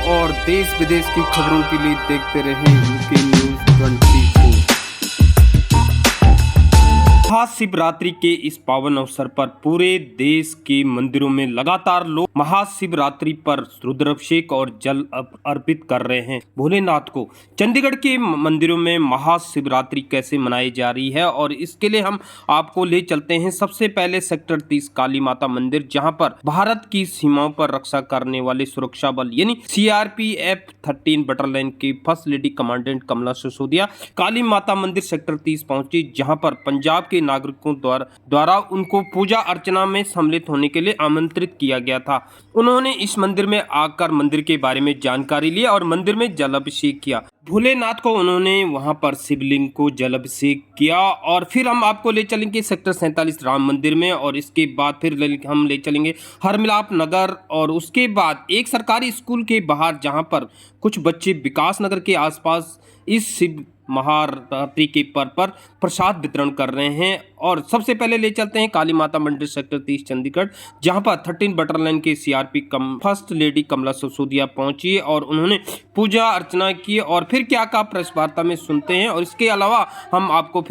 और देश विदेश की खबरों के लिए देखते रहे यूके न्यूज़ 24। महाशिवरात्रि के इस पावन अवसर पर पूरे देश के मंदिरों में लगातार लोग महाशिवरात्रि पर रुद्राभिषेक और जल अर्पित कर रहे हैं भोलेनाथ को। चंडीगढ़ के मंदिरों में महाशिवरात्रि कैसे मनाई जा रही है और इसके लिए हम आपको ले चलते हैं सबसे पहले सेक्टर 30 काली माता मंदिर, जहां पर भारत की सीमाओं पर रक्षा करने वाले सुरक्षा बल यानी CRPF 13 बटालियन की फर्स्ट लेडी कमांडेंट कमला सिसोदिया काली माता मंदिर सेक्टर 30 पहुंची, जहां पर पंजाब के नागरिकों द्वारा उनको पूजा अर्चना में सम्मिलित होने के लिए आमंत्रित किया गया था। उन्होंने इस मंदिर में आकर मंदिर के बारे में जानकारी ली और मंदिर में जलाभिषेक किया। भोलेनाथ को उन्होंने वहां पर शिवलिंग को जलाभिषेक किया और फिर हम आपको ले चलेंगे सेक्टर 47 राम मंदिर में और इसके बाद फिर हम ले चलेंगे हरमिलाप नगर और उसके बाद एक सरकारी स्कूल के बाहर, जहां पर कुछ बच्चे विकास नगर के आसपास इस शिव महाशिवरात्रि के पर्व पर प्रसाद वितरण कर रहे हैं। और सबसे पहले ले चलते हैं काली माता मंदिर सेक्टर 30 चंडीगढ़, जहां पर 13 बटालियन के CRP फर्स्ट लेडी कमला सिसोदिया पहुंची और उन्होंने पूजा अर्चना की और फिर क्या कहा प्रेस वार्ता में सुनते हैं। और इसके अलावा हम आपको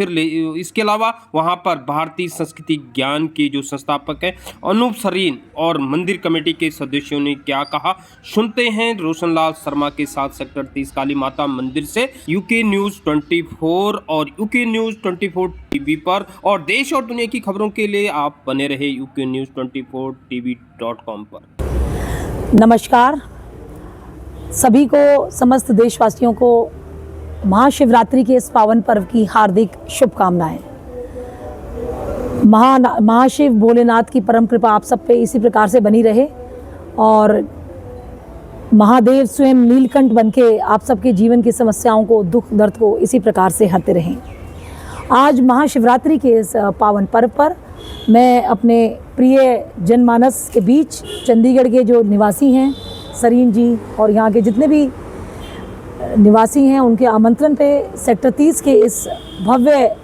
इसके अलावा वहां पर भारतीय संस्कृति ज्ञान के जो संस्थापक है अनूप सरीन और मंदिर कमेटी के सदस्यों ने क्या कहा, सुनते हैं रोशनलाल शर्मा के साथ सेक्टर 30 काली माता मंदिर से यूके न्यूज़ 24 और यूके न्यूज़ 24 टीवी पर। और देश और दुनिया की खबरों के लिए आप बने रहे यूके न्यूज़ 24 TV.com पर। नमस्कार सभी को, समस्त देशवासियों को महाशिवरात्रि के इस पावन पर्व की हार्दिक शुभकामनाएं। महाशिव भोलेनाथ की परम कृपा आप सब पे इसी प्रकार से बनी रहे और महादेव स्वयं नीलकंठ बनके आप सबके जीवन की समस्याओं को, दुख दर्द को इसी प्रकार से हरते रहें। आज महाशिवरात्रि के इस पावन पर्व पर मैं अपने प्रिय जनमानस के बीच चंडीगढ़ के जो निवासी हैं सरीन जी और यहाँ के जितने भी निवासी हैं उनके आमंत्रण पे सेक्टर 30 के इस भव्य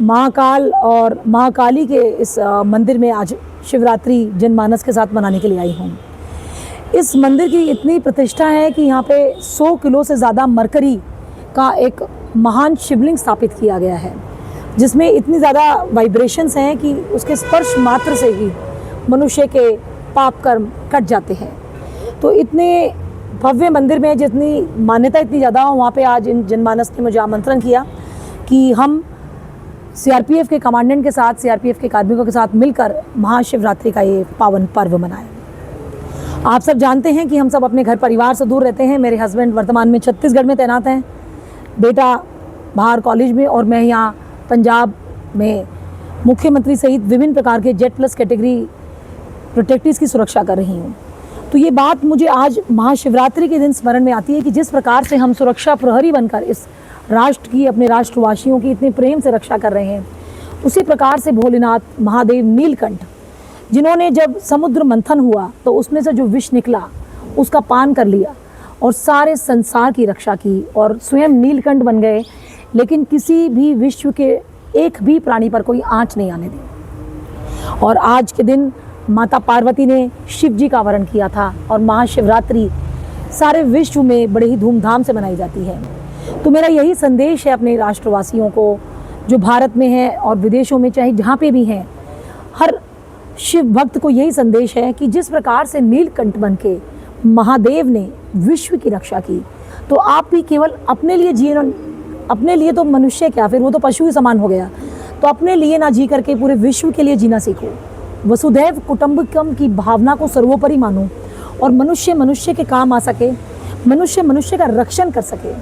महाकाल और महाकाली के इस मंदिर में आज शिवरात्रि जनमानस के साथ मनाने के लिए आई हूँ। इस मंदिर की इतनी प्रतिष्ठा है कि यहाँ पे 100 किलो से ज़्यादा मरकरी का एक महान शिवलिंग स्थापित किया गया है, जिसमें इतनी ज़्यादा वाइब्रेशंस हैं कि उसके स्पर्श मात्र से ही मनुष्य के पाप कर्म कट जाते हैं। तो इतने भव्य मंदिर में जितनी मान्यता इतनी ज़्यादा हो, वहाँ पे आज इन जनमानस ने मुझे आमंत्रण किया कि हम CRPF के कमांडेंट के साथ, CRPF के कार्मिकों के साथ मिलकर महाशिवरात्रि का ये पावन पर्व मनाएं। आप सब जानते हैं कि हम सब अपने घर परिवार से दूर रहते हैं। मेरे हस्बैंड वर्तमान में छत्तीसगढ़ में तैनात हैं, बेटा बाहर कॉलेज में और मैं यहाँ पंजाब में मुख्यमंत्री सहित विभिन्न प्रकार के Z+ कैटेगरी प्रोटेक्टिव्स की सुरक्षा कर रही हूँ। तो ये बात मुझे आज महाशिवरात्रि के दिन स्मरण में आती है कि जिस प्रकार से हम सुरक्षा प्रहरी बनकर इस राष्ट्र की, अपने राष्ट्रवासियों की इतने प्रेम से रक्षा कर रहे हैं, उसी प्रकार से भोलेनाथ महादेव नीलकंठ, जिन्होंने जब समुद्र मंथन हुआ तो उसमें से जो विष निकला उसका पान कर लिया और सारे संसार की रक्षा की और स्वयं नीलकंठ बन गए, लेकिन किसी भी विश्व के एक भी प्राणी पर कोई आँच नहीं आने दी। और आज के दिन माता पार्वती ने शिव जी का वरण किया था और महाशिवरात्रि सारे विश्व में बड़े ही धूमधाम से मनाई जाती है। तो मेरा यही संदेश है अपने राष्ट्रवासियों को, जो भारत में हैं और विदेशों में, चाहे जहाँ पे भी हैं, हर शिव भक्त को यही संदेश है कि जिस प्रकार से नीलकंठ बनके महादेव ने विश्व की रक्षा की, तो आप भी केवल अपने लिए जिए, अपने लिए तो मनुष्य क्या, फिर वो तो पशु ही समान हो गया, तो अपने लिए ना जी करके पूरे विश्व के लिए जीना सीखो। वसुधैव कुटुंबकम की भावना को सर्वोपरि मानो और मनुष्य मनुष्य के काम आ सके, मनुष्य मनुष्य का रक्षण कर सके।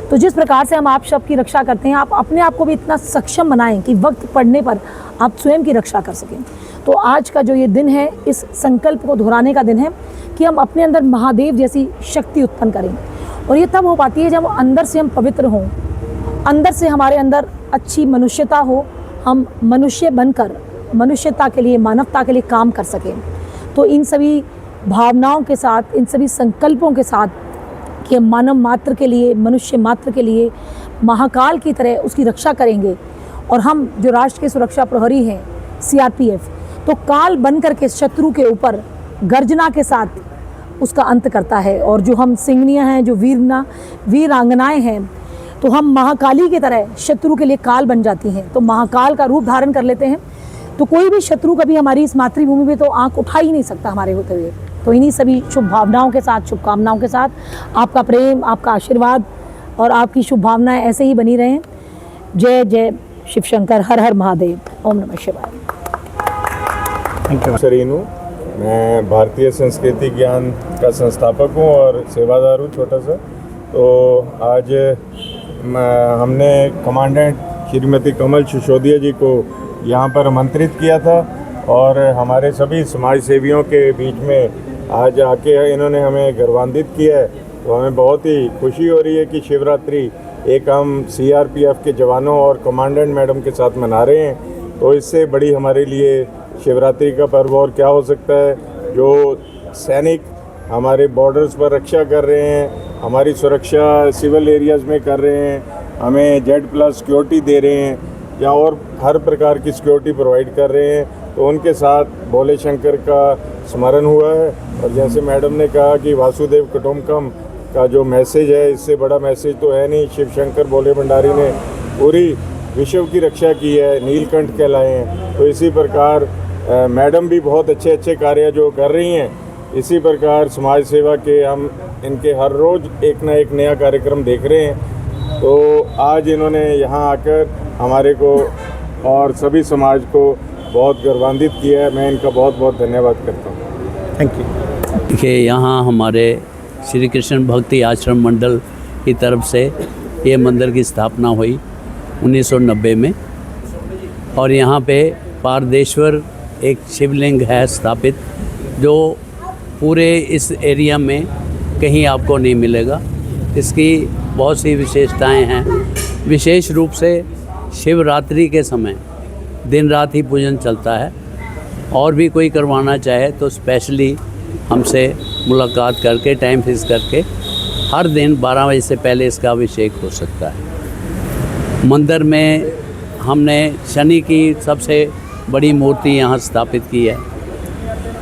तो जिस प्रकार से हम आप सबकी रक्षा करते हैं, आप अपने आप को भी इतना सक्षम बनाएं कि वक्त पड़ने पर आप स्वयं की रक्षा कर सकें। तो आज का जो ये दिन है, इस संकल्प को दोहराने का दिन है कि हम अपने अंदर महादेव जैसी शक्ति उत्पन्न करें। और ये तब हो पाती है जब अंदर से हम पवित्र हों, अंदर से हमारे अंदर अच्छी मनुष्यता हो, हम मनुष्य बनकर मनुष्यता के लिए, मानवता के लिए काम कर सकें। तो इन सभी भावनाओं के साथ, इन सभी संकल्पों के साथ कि हम मानव मात्र के लिए, मनुष्य मात्र के लिए महाकाल की तरह उसकी रक्षा करेंगे। और हम जो राष्ट्र के सुरक्षा प्रहरी हैं CRPF, तो काल बन करके शत्रु के ऊपर गर्जना के साथ उसका अंत करता है। और जो हम सिंगनियाँ हैं, जो वीरांगनाएँ हैं, तो हम महाकाली की तरह शत्रु के लिए काल बन जाती हैं, तो महाकाल का रूप धारण कर लेते हैं। तो कोई भी शत्रु कभी हमारी इस मातृभूमि पे तो आंख उठा ही नहीं सकता हमारे होते हुए। तो इन्हीं सभी शुभ भावनाओं के साथ, शुभकामनाओं के साथ, आपका प्रेम, आपका आशीर्वाद और आपकी शुभ भावनाएं ऐसे ही बनी रहें। जय जय शिव शंकर, हर हर महादेव, ओम नमः शिवाय। शरीनू, मैं भारतीय संस्कृति ज्ञान का संस्थापक हूँ और सेवादार हूँ छोटा सा। तो आज हमने कमांडेंट श्रीमती कमल सिसोदिया जी को यहाँ पर आमंत्रित किया था और हमारे सभी समाज सेवियों के बीच में आज आके इन्होंने हमें गौरवान्वित किया है। तो हमें बहुत ही खुशी हो रही है कि शिवरात्रि एक हम सीआरपीएफ के जवानों और कमांडेंट मैडम के साथ मना रहे हैं। तो इससे बड़ी हमारे लिए शिवरात्रि का पर्व और क्या हो सकता है। जो सैनिक हमारे बॉर्डर्स पर रक्षा कर रहे हैं, हमारी सुरक्षा सिविल एरियाज़ में कर रहे हैं, हमें Z+ सिक्योरिटी दे रहे हैं या और हर प्रकार की सिक्योरिटी प्रोवाइड कर रहे हैं, तो उनके साथ भोले शंकर का स्मरण हुआ है। और जैसे मैडम ने कहा कि वासुदेव कुटुंबकम का जो मैसेज है, इससे बड़ा मैसेज तो है नहीं। शिव शंकर भोले भंडारी ने पूरी विश्व की रक्षा की है, नीलकंठ कहलाए हैं। तो इसी प्रकार मैडम भी बहुत अच्छे अच्छे कार्य जो कर रही हैं। इसी प्रकार समाज सेवा के हम इनके हर रोज़ एक ना एक नया कार्यक्रम देख रहे हैं। तो आज इन्होंने यहाँ आकर हमारे को और सभी समाज को बहुत गौरवान्वित किया है। मैं इनका बहुत बहुत धन्यवाद करता हूँ। Thank you. देखिए, यहाँ हमारे श्री कृष्ण भक्ति आश्रम मंडल की तरफ से ये मंदिर की स्थापना हुई 1990 में और यहाँ पे पारदेश्वर एक शिवलिंग है स्थापित, जो पूरे इस एरिया में कहीं आपको नहीं मिलेगा। इसकी बहुत सी विशेषताएं हैं। विशेष रूप से शिवरात्रि के समय दिन रात ही पूजन चलता है और भी कोई करवाना चाहे तो स्पेशली हमसे मुलाकात करके टाइम फिक्स करके हर दिन 12 बजे से पहले इसका अभिषेक हो सकता है। मंदिर में हमने शनि की सबसे बड़ी मूर्ति यहाँ स्थापित की है।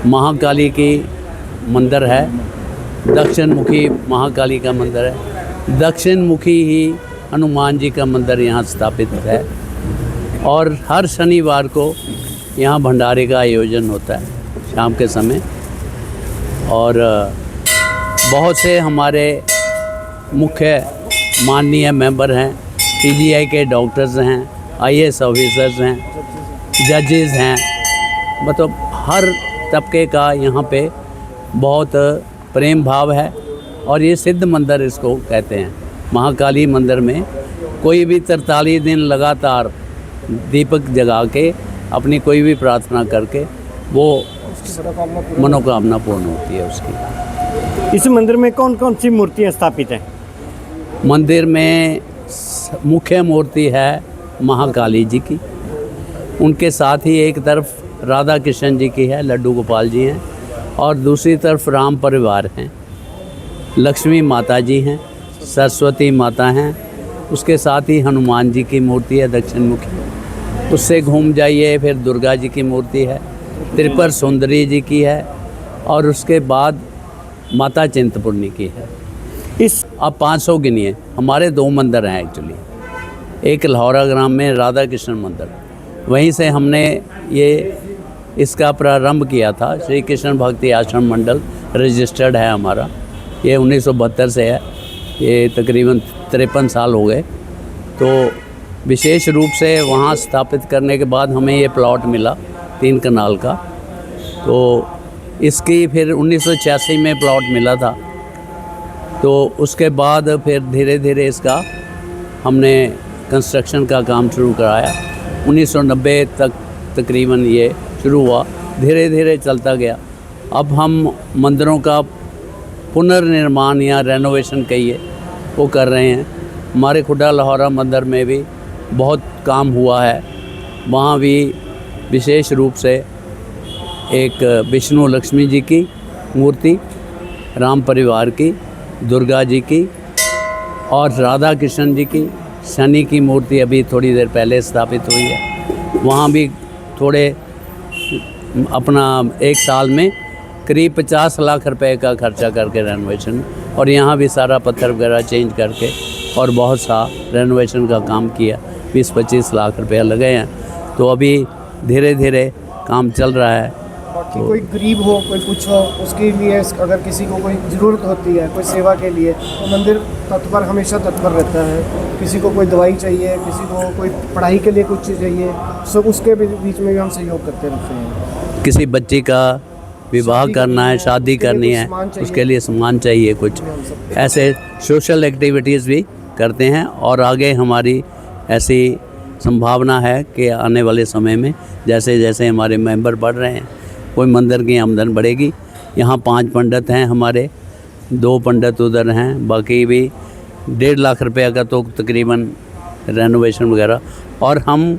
महाकाली की मंदिर है, दक्षिण मुखी महाकाली का मंदिर है। दक्षिण मुखी ही हनुमान जी का मंदिर यहाँ स्थापित है और हर शनिवार को यहाँ भंडारे का आयोजन होता है शाम के समय। और बहुत से हमारे मुख्य माननीय मेंबर हैं, पीजीआई के डॉक्टर्स हैं, आईएएस ऑफिसर्स हैं, जजेस हैं, मतलब हर तबके का यहाँ पे बहुत प्रेम भाव है। और ये सिद्ध मंदिर इसको कहते हैं। महाकाली मंदिर में कोई भी 43 दिन लगातार दीपक जगा के अपनी कोई भी प्रार्थना करके वो मनोकामना पूर्ण होती है उसकी। इस मंदिर में कौन कौन सी मूर्तियाँ स्थापित हैं? मंदिर में मुख्य मूर्ति है महाकाली जी की, उनके साथ ही एक तरफ राधा कृष्ण जी की है, लड्डू गोपाल जी हैं, और दूसरी तरफ राम परिवार हैं, लक्ष्मी माता जी हैं, सरस्वती माता हैं, उसके साथ ही हनुमान जी की मूर्ति है दक्षिण मुखी। उससे घूम जाइए फिर दुर्गा जी की मूर्ति है, त्रिपुर सुंदरी जी की है और उसके बाद माता चिंतपूर्णी की है। इस आप 500 गिनिए। हमारे 2 मंदिर हैं एक्चुअली, एक लाहौरा ग्राम में राधा कृष्ण मंदिर, वहीं से हमने ये इसका प्रारंभ किया था। श्री कृष्ण भक्ति आश्रम मंडल रजिस्टर्ड है हमारा, ये 1972 से है, ये तकरीबन 53 साल हो गए। तो विशेष रूप से वहाँ स्थापित करने के बाद हमें ये प्लॉट मिला 3 कनाल का, तो इसकी फिर 1986 में प्लॉट मिला था। तो उसके बाद फिर धीरे धीरे इसका हमने कंस्ट्रक्शन का काम शुरू कराया। 1990 तक तकरीबन ये शुरू हुआ, धीरे धीरे चलता गया। अब हम मंदिरों का पुनर्निर्माण या रेनोवेशन कहिए वो कर रहे हैं। हमारे खुड्डा लाहौरा मंदिर में भी बहुत काम हुआ है। वहाँ भी विशेष रूप से एक विष्णु लक्ष्मी जी की मूर्ति, राम परिवार की, दुर्गा जी की और राधा कृष्ण जी की, शनि की मूर्ति अभी थोड़ी देर पहले स्थापित हुई है। वहाँ भी थोड़े अपना 1 साल में करीब 50 लाख रुपए का खर्चा करके रेनोवेशन, और यहाँ भी सारा पत्थर वगैरह चेंज करके और बहुत सा रेनोवेशन का काम किया। 20-25 लाख रुपया लगे हैं। तो अभी धीरे धीरे काम चल रहा है। बाकी कोई गरीब हो, कोई कुछ हो, उसके लिए अगर किसी को कोई ज़रूरत होती है कोई सेवा के लिए, तो मंदिर तत्पर, हमेशा तत्पर रहता है। किसी को कोई दवाई चाहिए, किसी को कोई पढ़ाई के लिए कुछ चीज़ चाहिए, सब उसके बीच में भी हम सहयोग करते रहते हैं। किसी बच्ची का विवाह करना है, शादी करनी है, उसके लिए सामान चाहिए कुछ, ऐसे सोशल एक्टिविटीज़ भी करते हैं। और आगे हमारी ऐसी संभावना है कि आने वाले समय में जैसे जैसे हमारे मेंबर बढ़ रहे हैं, कोई मंदिर की आमदन बढ़ेगी। यहाँ 5 पंडित हैं हमारे, 2 पंडित उधर हैं, बाकी भी 1.5 लाख रुपया का तो तकरीबन रेनोवेशन वगैरह। और हम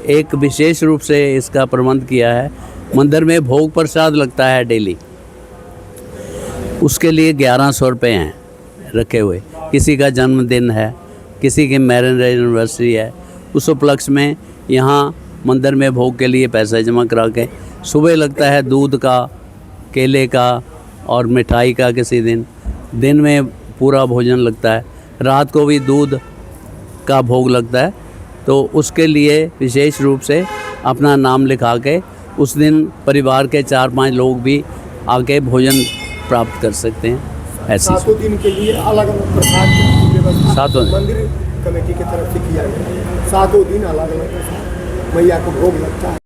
एक विशेष रूप से इसका प्रबंध किया है, मंदिर में भोग प्रसाद लगता है डेली, उसके लिए 1100 रुपये हैं रखे हुए। किसी का जन्मदिन है, किसी की मैरिज एनिवर्सरी है, उस उपलक्ष्य में यहाँ मंदिर में भोग के लिए पैसा जमा करा के सुबह लगता है दूध का, केले का और मिठाई का। किसी दिन में पूरा भोजन लगता है, रात को भी दूध का भोग लगता है। तो उसके लिए विशेष रूप से अपना नाम लिखा के उस दिन परिवार के 4-5 लोग भी आके भोजन प्राप्त कर सकते हैं। ऐसी 7 दिन के लिए अलग अलग प्रसाद की व्यवस्था 7 दिन मंदिर कमेटी की तरफ से किया गया है। 7 दिन अलग अलग प्रसाद मैया को भोग लगता है।